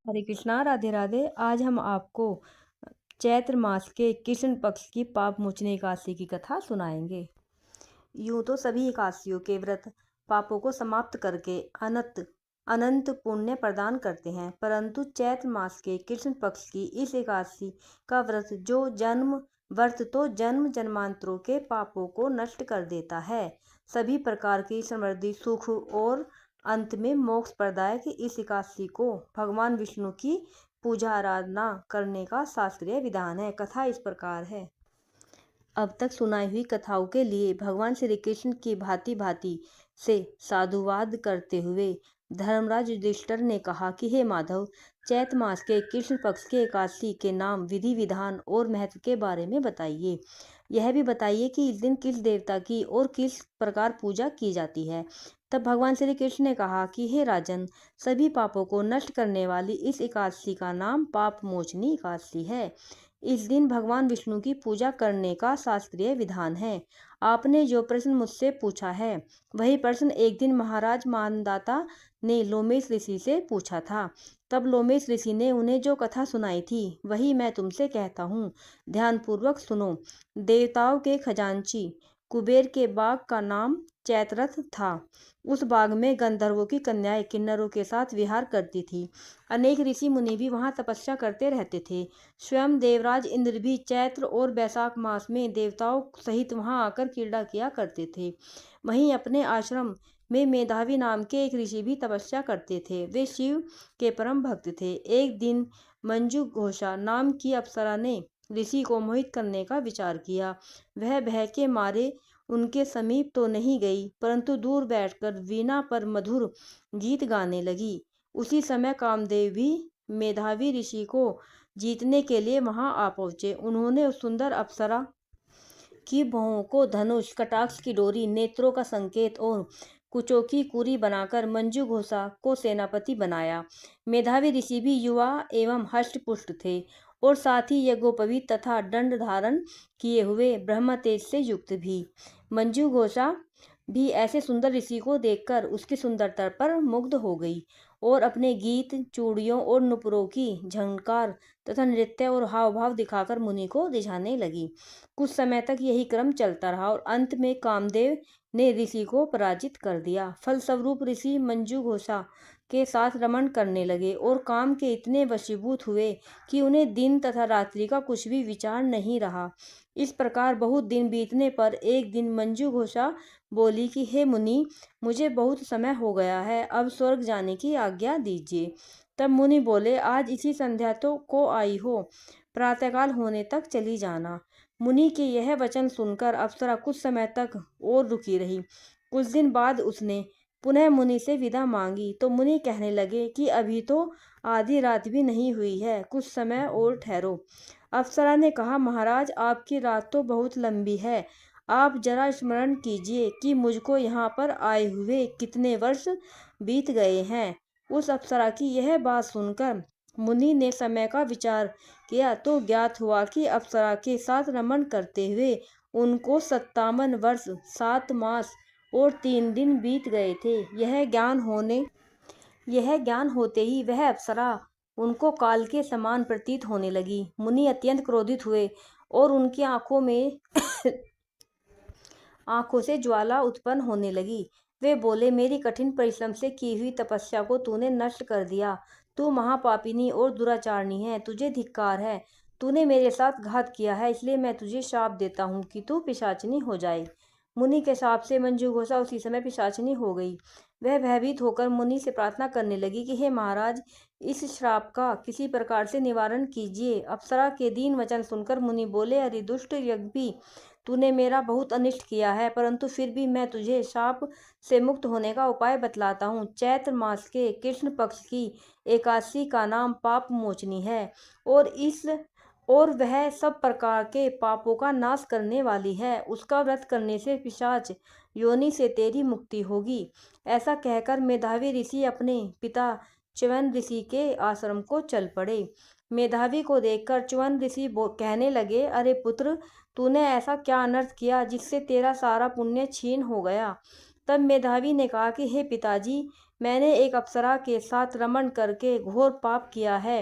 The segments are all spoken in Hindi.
हरे कृष्णा, राधे राधे। आज हम आपको चैत्र मास के कृष्ण पक्ष की पाप मोचनी एकादशी की कथा सुनाएंगे। यूं तो सभी एकादशियों के व्रत पापों को समाप्त करके अनंत अनंत पुण्य प्रदान करते हैं, परंतु चैत्र मास के कृष्ण पक्ष की इस एकादशी का व्रत तो जन्म जन्मांतरों के पापों को नष्ट कर देता है। सभी प्रकार की समृद्धि, सुख और अंत में मोक्ष प्रदायक इस एकादशी को भगवान विष्णु की पूजा आराधना करने का शास्त्रीय विधान है। कथा इस प्रकार है। अब तक सुनाई हुई कथाओं के लिए भगवान श्री कृष्ण की भांति भांति से साधुवाद करते हुए धर्मराज युधिष्ठिर ने कहा कि हे माधव, चैत्र मास के कृष्ण पक्ष के एकादशी के नाम, विधि विधान और महत्व के बारे में बताइए। यह भी बताइए कि इस दिन किस देवता की और किस प्रकार पूजा की जाती है। तब भगवान श्री कृष्ण ने कहा कि हे राजन, सभी पापों को नष्ट करने वाली इस एकादशी का नाम पाप मोचनी एकादशी है। इस दिन भगवान विष्णु की पूजा करने का शास्त्रीय विधान है। आपने जो प्रश्न मुझसे पूछा है वही प्रश्न एक दिन महाराज मानदाता ने लोमेश ऋषि से पूछा था। तब लोमेश ऋषि ने उन्हें जो कथा सुनाई थी वही मैं तुमसे कहता हूँ। ध्यानपूर्वक सुनो। देवताओं के खजांची कुबेर के बाग का नाम चैत्ररथ था। उस बाग में गंधर्वों की कन्याएं किन्नरों के साथ विहार करती थी। अनेक ऋषि मुनि भी वहां तपस्या करते रहते थे। स्वयं देवराज इंद्र भी चैत्र और वैशाख मास में देवताओं सहित वहां आकर क्रीड़ा किया करते थे। वहीं अपने आश्रम में मेधावी नाम के एक ऋषि भी तपस्या करते थे। वे शिव के परम भक्त थे। एक दिन मंजू घोषा नाम की अप्सरा ने ऋषि को मोहित करने का विचार किया। वह भय के मारे उनके समीप तो नहीं गई, परंतु दूर बैठकर वीणा पर मधुर गीत गाने लगी। उसी समय कामदेव भी मेधावी ऋषि को जीतने के लिए वहां आ पहुंचे। उन्होंने उस सुंदर अप्सरा की भौहों को धनुष, कटाक्ष की डोरी, नेत्रों का संकेत और कुचों की कुरी बनाकर मंजू घोषा को सेनापति बनाया। मेधावी ऋषि भी युवा एवं हष्टपुष्ट थे और साथ ही यज्ञोपवीत तथा दंड धारण किए हुए ब्रह्म तेज से युक्त भी। मंजू घोषा भी ऐसे सुंदर ऋषि को देखकर उसकी सुंदरता पर मुग्ध हो गई और अपने गीत, चूड़ियों और नुपुरों की झंकार तथा नृत्य और हाव भाव दिखाकर मुनि को रिझाने लगी। कुछ समय तक यही क्रम चलता रहा और अंत में कामदेव ने ऋषि को पराजित कर दिया। फलस्वरूप ऋषि मंजू घोषा के साथ रमण करने लगे और काम के इतने वशीभूत हुए कि उन्हें दिन तथा रात्रि का कुछ भी विचार नहीं रहा। इस प्रकार बहुत दिन बीतने पर एक दिन मंजू घोषा बोली कि हे मुनि, मुझे बहुत समय हो गया है, अब स्वर्ग जाने की आज्ञा दीजिए। तब मुनि बोले, आज इसी संध्या तो को आई हो, प्रातःकाल होने तक चली जाना। मुनि के यह वचन सुनकर अप्सरा कुछ समय तक और रुकी रही। कुछ दिन बाद उसने पुनः मुनि से विदा मांगी तो मुनि कहने लगे कि अभी तो आधी रात भी नहीं हुई है, कुछ समय और ठहरो। अप्सरा ने कहा, महाराज, आपकी रात तो बहुत लंबी है, आप जरा स्मरण कीजिए कि मुझको यहाँ पर आए हुए कितने वर्ष बीत गए हैं। उस अप्सरा की यह बात सुनकर मुनि ने समय का विचार किया तो ज्ञात हुआ कि अप्सरा के साथ रमण करते हुए उनको 57 वर्ष 7 मास और 3 दिन बीत गए थे। यह ज्ञान होते ही वह अप्सरा उनको काल के समान प्रतीत होने लगी। मुनि अत्यंत क्रोधित हुए और उनकी आंखों से ज्वाला उत्पन्न होने लगी। वे बोले, मेरी कठिन परिश्रम से की हुई तपस्या को तूने नष्ट कर दिया। तू महापापिनी और दुराचारणी है, तुझे धिक्कार है। तूने मेरे साथ घात किया है, इसलिए मैं तुझे शाप देता हूँ कि तू पिशाचिनी हो जाए। मुनि के शाप से मंजू घोषा उसी समय पिशाचिनी हो गई। वह भयभीत होकर मुनि से प्रार्थना करने लगी कि हे महाराज, इस श्राप का किसी प्रकार से निवारण कीजिए। अप्सरा के दीन वचन सुनकर मुनि बोले, अरे दुष्ट यज्ञी, तूने मेरा बहुत अनिष्ट किया है, परंतु फिर भी मैं तुझे शाप से मुक्त होने का उपाय बतलाता हूँ। चैत्र मास के कृष्ण पक्ष की एकादशी का नाम पाप मोचनी है और वह सब प्रकार के पापों का नाश करने वाली है। उसका व्रत करने से पिशाच योनि से तेरी मुक्ति होगी। ऐसा कहकर मेधावी ऋषि अपने पिता च्यवन ऋषि के आश्रम को चल पड़े। मेधावी को देखकर च्यवन ऋषि कहने लगे, अरे पुत्र, तूने ऐसा क्या अनर्थ किया जिससे तेरा सारा पुण्य छीन हो गया। तब मेधावी ने कहा कि हे पिताजी, मैंने एक अप्सरा के साथ रमण करके घोर पाप किया है।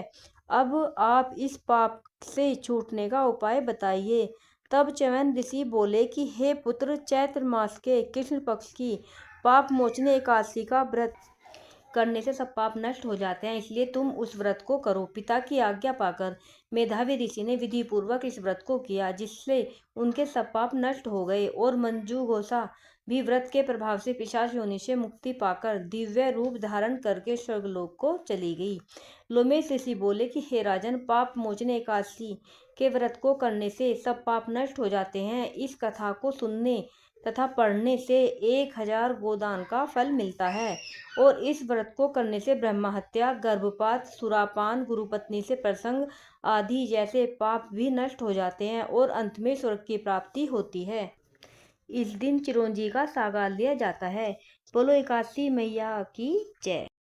अब आप इस पाप से छूटने का उपाय बताइए। तब च्यवन ऋषि बोले कि हे पुत्र, चैत्र मास के कृष्ण पक्ष की पाप मोचनी एकादशी का व्रत करने से सब पाप नष्ट हो जाते हैं, इसलिए तुम उस व्रत को करो। पिता की आज्ञा पाकर मेधावी ऋषि ने विधि पूर्वक इस व्रत को किया, जिससे उनके सब पाप नष्ट हो गए और मंजू घोषा भी व्रत के प्रभाव से पिशाच योनि से मुक्ति पाकर दिव्य रूप धारण करके स्वर्गलोक को चली गई। लोमेश ऋषि बोले कि हे राजन, पाप मोचने एकादशी के व्रत को करने से सब पाप नष्ट हो जाते हैं। इस कथा को सुनने तथा पढ़ने से 1000 गोदान का फल मिलता है और इस व्रत को करने से ब्रह्म हत्या, गर्भपात, सुरापान, गुरुपत्नी से प्रसंग आदि जैसे पाप भी नष्ट हो जाते हैं और अंत में स्वर्ग की प्राप्ति होती है। इस दिन चिरौंजी का सागार लिया जाता है। बोलो एकादशी मैया की जय।